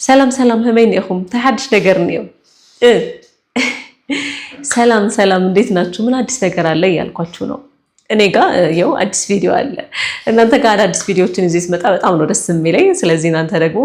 ሰላም ሰላም ህመኝ ነኹም ተሐድሽ ነገር ነው ሰላም ሰላም እንዴት ናችሁ ምን አዲስ ነገር አለ ያልኳችሁ ነው እኔ ጋር ያው አዲስ ቪዲዮ አለ እናንተ ጋር አዲስ ቪዲዮችን እዚህ ስመጣ በጣም ነው ደስ የሚለኝ ስለዚህ እናንተ ደግሞ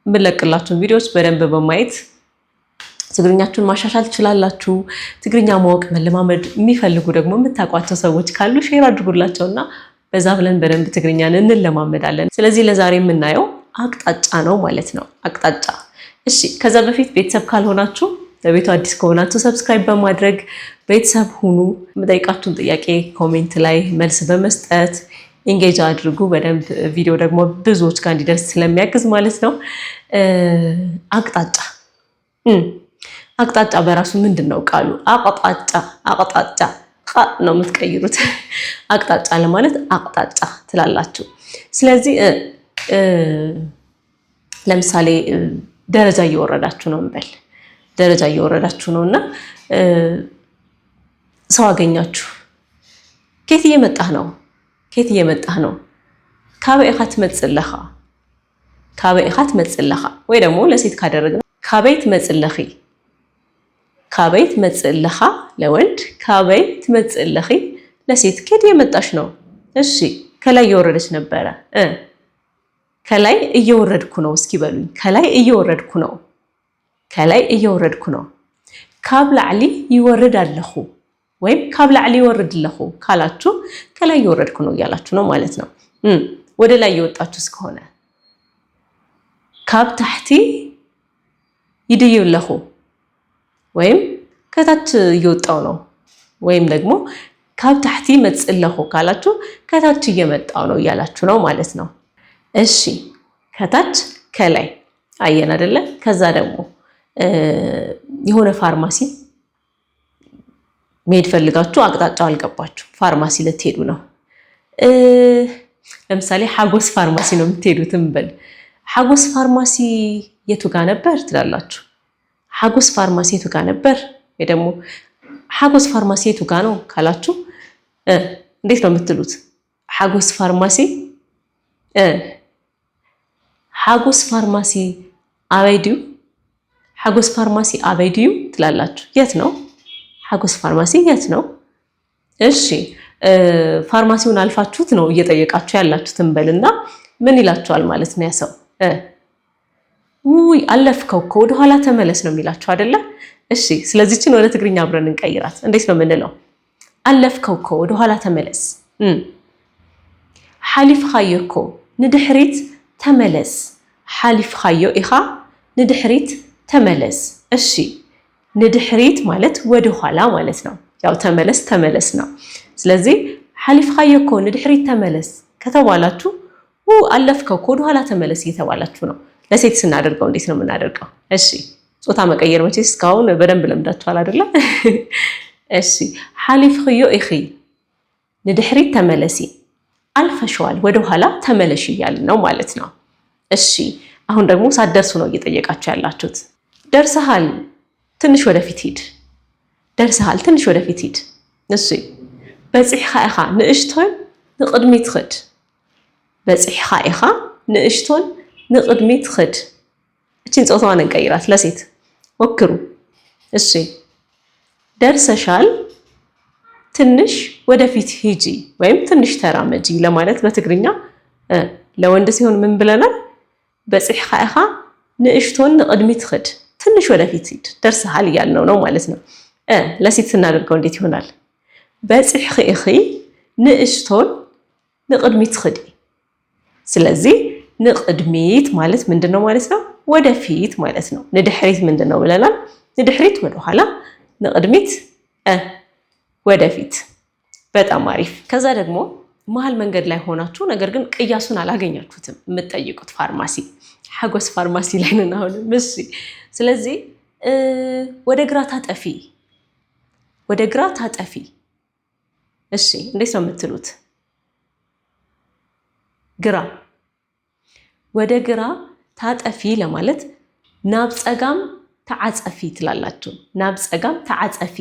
ምለቅላችሁን ቪዲዮዎች በደንብ በማየት ትግርኛችሁን ማሻሻል ትችላላችሁ ትግርኛ ማወቅ መለማመድ የሚፈልጉ ደግሞ የምታቋቸው ሰዎች ካሉ ሼር አድርጉላቸውና በዛ ብለን በደንብ ትግርኛን እንለማመዳለን ስለዚህ ለዛሬ የምናየው አቅጣጫ ነው ማለት ነው አቅጣጫ እሺ ከዛ በፊት ቤተሰብ ካልሆናችሁ ለቤቱ አዲስ ከሆናችሁ ሰብስክራይብ በማድረግ ቤተሰብ ሁኑ መጠይቃችሁን ጥያቄ ኮሜንት ላይ መልስ በመስጠት ኢንጌጅ አድርጉ በደንብ ቪዲዮ ደግሞ ብዙዎች ጋር እንዲደርስ ስለሚያግዝ ማለት ነው አቅጣጫ በራሱ ምንድነው ቃሉ አቅጣጫ ነው የምትቀይሩት አቅጣጫ ለማለት አቅጣጫ ትላላችሁ ስለዚህ ለምሳሌ ደረጃ እየወረዳችሁ ነው እንበል ደረጃ እየወረዳችሁ ነውና ሰው አገኛችሁ ከየት እየመጣህ ነው ካበይ ኢኻ ትመጽለኻ ወይ ደግሞ ለሴት ካደረግን ካበይ ትመጽለኻ ለወንድ ካበይ ትመጽለኺ ለሴት ከየት እየመጣሽ ነው እሺ ከላይ እየወረደች ነበረ ከላይ እየወረድኩ ነው እስኪ በሉኝ ከላይ እየወረድኩ ነው ካብ ላዕሊ ይወርድ ኣለኹ ወይም ካብ ላዕሊ ይወርድ ኣለኹ ካላችሁ ከላይ እየወረድኩ ነው እያላችሁ ነው ማለት ነው ወደ ላይ እየወጣችሁ እስከሆነ ካብ ታሕቲ ይድዩ ኣለኹ ወይም ከታች እየወጣው ነው ወይም ደግሞ ካብ ታሕቲ መጽእ ኣለኹ ካላችሁ ከታች እየመጣው ነው እያላችሁ ነው ማለት ነው እሺ ከታች ከላይ አየን አይደለ ከዛ ደግሞ የሆነ ፋርማሲ መሄድ ፈልጋችሁ አቅጣጫው አልገባችሁ ፋርማሲ ልትሄዱ ነው ለምሳሌ ሐጎስ ፋርማሲ ነው የምትሄዱት እንበል ሐጎስ ፋርማሲ የቱ ጋር ነበር ትላላችሁ ሐጎስ ፋርማሲ የቱ ጋር ነበር ወይ ደግሞ ሐጎስ ፋርማሲ የቱ ጋር ነው ካላችሁ እንዴት ነው የምትሉት ሐጎስ ፋርማሲ ሐጎስ ፋርማሲ አበይዲዩ ትላላችሁ የት ነው ሐጎስ ፋርማሲ የት ነው እሺ ፋርማሲውን አልፋችሁት ነው እየጠየቃችሁ ያላችሁት እንበልና ምን ይላችኋል ማለት ነው ያሰው ውይ አለፍከው ወደ ኋላ ተመለስ ነው የሚላችሁ አይደለ እሺ ስለዚህችን ወደ ትግርኛ አብረን እንቀይራት እንዴት ነው የምንለው አለፍከው ወደ ኋላ ተመለስ ሓሊፍኻዮኮ ንድሕሪት ተመለስ ሓሊፍኻዮ ኢኻ ንድሕሪት ተመለስ እሺ ንድሕሪት ማለት ወደ ኋላ ማለት ነው ያው ተመለስ ነው ስለዚህ ሓሊፍኻዮኮ ንድሕሪት ተመለስ ከተባላችሁ አለፍከው ወደ ኋላ ተመለስ እየተባላችሁ ነው ለሴት ስናደርገው እንዴት ነው የምናደርገው እሺ ጾታ መቀየር መቼስ እስካሁን በደንብ ለምዳችኋል አይደለ እሺ ሓሊፍኽዮ ኢኺ ንድሕሪት ተመለሲ አልፈሽዋል ወደ ኋላ ተመለሽ ይያል ነው ማለት ነው እሺ አሁን ደግሞ ሳትደርሱ ነው እየጠየቃችሁ ያላችሁት ደርሰሃል ትንሽ ወደፊት ሂድ እሺ በጽሕኻ ኢኻ ንእሽቶን ንቅድሚት ኽድ በጽሕኻ ኢኻ ንእሽቶን ንቅድሚት ኽድ እቺን ጾታዋን እንቀይራት ለሴት ሞክሩ እሺ ደርሰሻል ትንሽ ወደፊት ሂጂ ወይም ትንሽ ተራመጂ ለማለት በትግርኛ ለወንድ ሲሆን ምን ብለናል በጽሕኻ ኢኻ ንእሽቶን ንቅድሚት ኽድ ትንሽ ወደፊት ሂድ ደርሰሃል ያልነው ነው ማለት ነው ለሴት ስናደርገው እንዴት ይሆናል በጽሕኺ ኢኺ ንእሽቶን ንቅድሚት ኽድ ስለዚህ ንቅድሚት ማለት ምንድነው ማለት ነው ወደፊት ማለት ነው ንድሕሪት ምንድነው ብለናል ንድሕሪት ወደ ኋላ ንቅድሚት ወደፊት በጣም አሪፍ ከዛ ደግሞ መሃል መንገድ ላይ ሆናችሁ ነገር ግን ቅያሱን አላገኛችሁትም የምትጠይቁት ፋርማሲ ሐጎስ ፋርማሲ ላይ ነን አሁን እሺ ስለዚህ ወደ ግራ ታጠፊ እሺ እንዴት ነው የምትሉት ግራ ወደ ግራ ታጠፊ ለማለት ናብ ጸጋም ተዓጸፊ ትላላችሁ ናብ ጸጋም ተዓጸፊ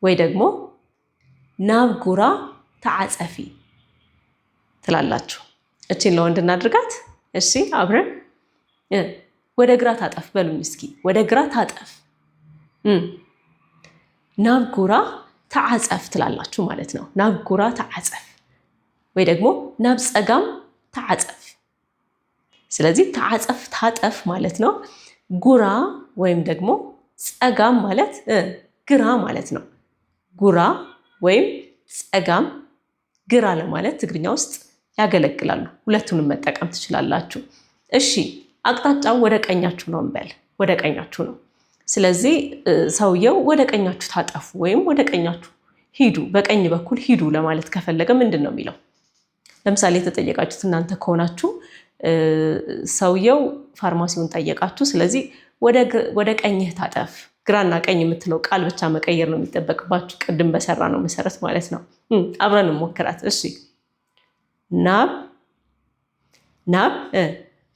ወይ ደግሞ ናብ ጉራ ተዓጸፊ ትላላችሁ እቺን ለወንድ እናድርጋት እሺ አብረን ወደ ግራ ታጠፍ በሉኝ እስኪ ወደ ግራ ታጠፍ ናብ ጉራ ተዓጸፍ ትላላችሁ ማለት ነው ናብ ጉራ ተዓጸፍ ወይ ደግሞ ናብ ጸጋም ተዓጸፍ ስለዚህ ተዓጸፍ ታጠፍ ማለት ነው ጉራ ወይም ደግሞ ጸጋም ማለት ግራ ማለት ነው ጉራ ወይም ጸጋም ግራ ለማለት ትግርኛ ውስጥ ያገለግላሉ ሁለቱንም መጠቀም ትችላላችሁ እሺ አቅጣጫው ወደ ቀኛችሁ ነው እንበል ወደ ቀኛችሁ ነው ስለዚህ ሰውየው ወደ ቀኛችሁ ታጠፉ ወይም ወደ ቀኛችሁ ሂዱ በቀኝ በኩል ሂዱ ለማለት ከፈለገ ምንድነው የሚለው ለምሳሌ ተጠየቃችሁት እናንተ ከሆናችሁ ሰውየው ፋርማሲውን ጠየቃችሁ ስለዚህ ወደ ቀኝህ ታጠፍ ግራና ቀኝ የምትለው ቃል ብቻ መቀየር ነው የሚጠበቅባችሁ ቅድም በሰራ ነው መሰረት ማለት ነው አብረን እንሞክራት እሺ ናብ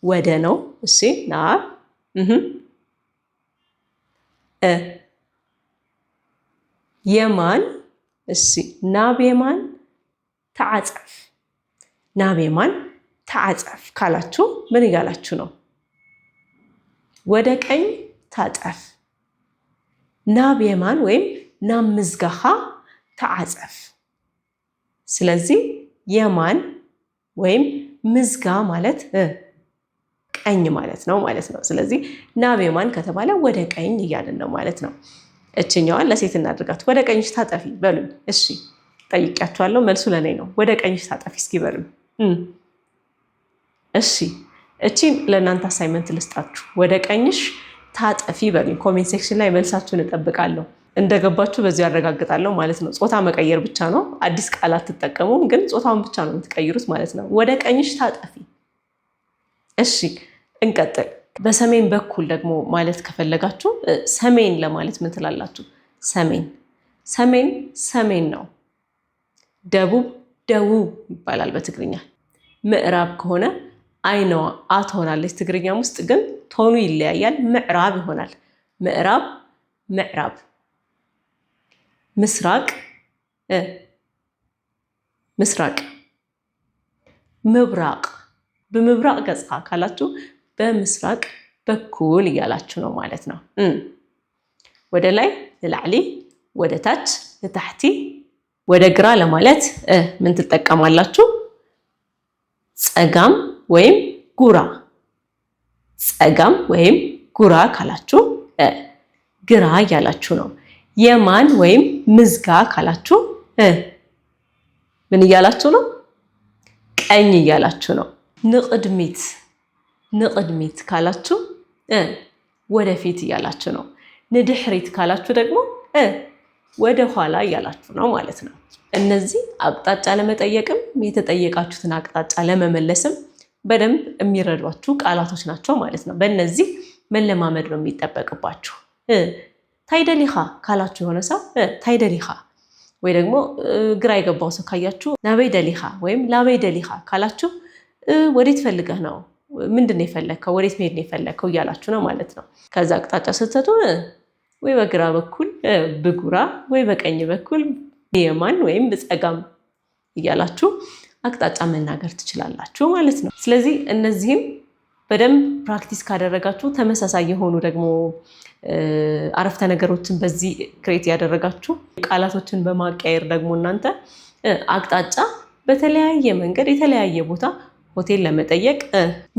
ወደ ነው እሺ ናብ የማን እሺ ናብ የማን ተዓጸፍ ናብ የማን ተዓጸፍ ካላችሁ ምን ይላችሁ ነው ወደ ቀኝ ታጠፍ ናብ የማን ወይም ናብ ምዝጋኻ ተዓጸፍ ስለዚህ የማን ወይም ምዝጋ ማለት ቀኝ ማለት ነው ስለዚህ ናብ የማን ከተባለ ወደ ቀኝ እያልን ነው ማለት ነው እቺኛዋን ለሴት እናድርጋት ወደ ቀኝሽ ታጠፊ በሉኝ እሺ ጠይቂያችኋለሁ መልሱ ለኔ ነው ወደ ቀኝሽ ታጠፊ እስኪ በሉኝ እሺ እቺን ለእናንተ አሳይመንት ልስጣችሁ ወደ ቀኝሽ ታጠፊ በሉኝ ኮሜንት ሴክሽን ላይ መልሳችሁን እጠብቃለሁ እንደገባችሁ በዚህ ያረጋግጣለሁ ማለት ነው ጾታ መቀየር ብቻ ነው አዲስ ቃላት ተጠቀሙም ግን ጾታውን ብቻ ነው የምትቀይሩት ማለት ነው ወደ ቀኝሽ ታጠፊ እሺ እንቀጥል በሰሜን በኩል ደግሞ ማለት ከፈለጋችሁ ሰሜን ለማለት ምን ትላላችሁ ሰሜን ነው ደቡብ ይባላል በትግርኛ ምዕራብ ከሆነ አይነዋ አትሆናለች ትግርኛም ውስጥ ግን ቶኑ ይለያያል ምዕራብ ይሆናል ምዕራብ ምስራቅ ምብራቅ በምብራቅ ገጽታ ካላችሁ በምስራቅ በኩል እያላችሁ ነው ማለት ነው ወደ ላይ ለላዕሊ ወደ ታች ለታሕቲ ወደ ግራ ለማለት ምን ትጠቀማላችሁ ጸጋም ወይም ጉራ ካላችሁ ግራ እያላችሁ ነው የማን ወይም ምዝጋ ካላችሁ ምን እያላችሁ ነው ቀኝ እያላችሁ ነው ንቅድሚት ካላችሁ ወደፊት እያላችሁ ነው ንድሕሪት ካላችሁ ደግሞ ወደ ኋላ እያላችሁ ነው ማለት ነው እነዚህ አቅጣጫ ለመጠየቅም የተጠየቃችሁትን አቅጣጫ ለመመለስም በደንብ የሚረዷችሁ ቃላቶች ናቸው ማለት ነው በእነዚህ መለማመድ ነው የሚጠበቅባችሁ ታይደሊኻ ካላችሁ የሆነ ሰው ታይደሊኻ ወይ ደግሞ ግራ የገባው ሰው ካያችሁ ናበይ ደሊኻ ወይም ላበይ ደሊኻ ካላችሁ ወዴት ፈልገህ ነው ምንድነው የፈለከው ወዴት መሄድ ነው የፈለከው እያላችሁ ነው ማለት ነው ከዛ አቅጣጫ ስትሰጡ ወይ በግራ በኩል በጉራ ወይ በቀኝ በኩል የማን ወይም በጸጋም እያላችሁ አቅጣጫ መናገር ትችላላችሁ ማለት ነው ስለዚህ እነዚህም በደንብ ፕራክቲስ ካደረጋችሁ ተመሳሳይ የሆኑ ደግሞ አረፍተ ነገሮችን በዚህ ክሬት ያደረጋችሁ ቃላቶችን በማቀየር ደግሞ እናንተ አቅጣጫ በተለያየ መንገድ የተለያየ ቦታ ሆቴል ለመጠየቅ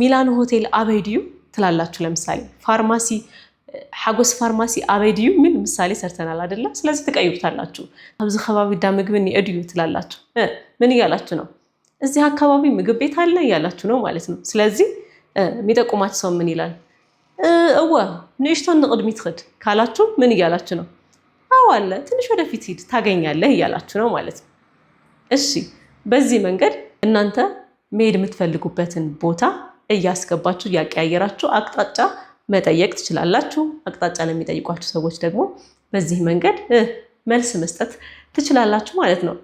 ሚላን ሆቴል አበይድዩ ትላላችሁ ለምሳሌ ፋርማሲ ሓጎስ ፋርማሲ አበይድዩ ምን ምሳሌ ሰርተናል አይደለ ስለዚህ ትቀይሩታላችሁ አብዚ ከባቢ ዳ ምግብን ይእድዩ ትላላችሁ ምን እያላችሁ ነው እዚህ አካባቢ ምግብ ቤት አለ እያላችሁ ነው ማለት ነው ስለዚህ የሚጠቁማችሁ ሰው ምን ይላል ንእሽቶን ንቅድሚት ኽድ ካላችሁ ምን እያላችሁ ነው አለ ትንሽ ወደፊት ሂድ ታገኛለህ እያላችሁ ነው ማለት ነው እሺ በዚህ መንገድ እናንተ መሄድ የምትፈልጉበትን ቦታ እያስገባችሁ ያቀያየራችሁ አቅጣጫ መጠየቅ ትችላላችሁ አቅጣጫ ለሚጠይቋችሁ ሰዎች ደግሞ በዚህ መንገድ መልስ መስጠት ትችላላችሁ ማለት ነው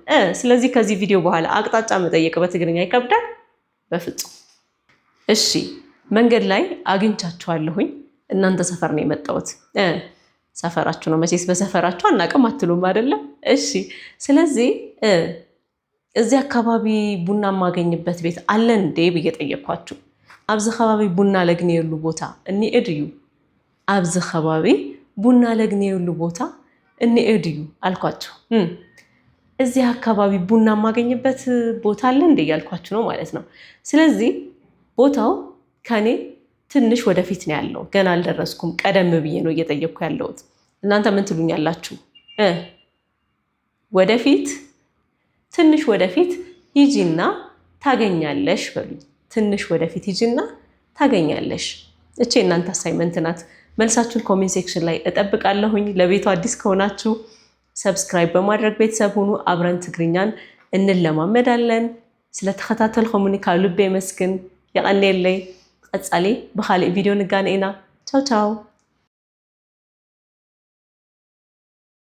ስለዚህ ከዚህ ቪዲዮ በኋላ አቅጣጫ መጠየቅ በትግርኛ ይከብዳል በፍጹም እሺ መንገድ ላይ አግኝቻችኋለሁኝ እናንተ ሰፈር ነው የመጣሁት ሰፈራችሁ ነው መቼስ በሰፈራችሁ አናውቅም አትሉም አይደለ እሺ ስለዚህ እዚህ አካባቢ ቡና ማገኝበት ቤት አለ እንዴ ብዬ ጠየቅኳችሁ ኣብዚ ከባቢ ቡና ለግኔየሉ ቦታ እኒአ ድዩ ኣብዚ ከባቢ ቡና ለግኔየሉ ቦታ እኒአ ድዩ አልኳችሁ እዚህ አካባቢ ቡና ማገኝበት ቦታ አለ እንዴ ያልኳችሁ ነው ማለት ነው ስለዚህ ቦታው ከኔ ትንሽ ወደፊት ነው ያለው ገና አልደረስኩም ቀደም ብዬ ነው እየጠየቅኩ ያለሁት እናንተ ምን ትሉኛላችሁ ወደፊት ትንሽ ወደፊት ሂጂና ታገኛለሽ በሉኝ ትንሽ ወደፊት ሂጂና ታገኛለሽ እቺ እናንተ አሳይመንት ናት መልሳችሁን ኮሜንት ሴክሽን ላይ እጠብቃለሁኝ ለቤቱ አዲስ ከሆናችሁ ሰብስክራይብ በማድረግ ቤተሰብ ሁኑ አብረን ትግርኛን እንለማመዳለን ስለተከታተልኩሙኒ ካብ ልቤ መስግን يقني لي قصالي بخالق فيديو نغانينا تشاو تشاو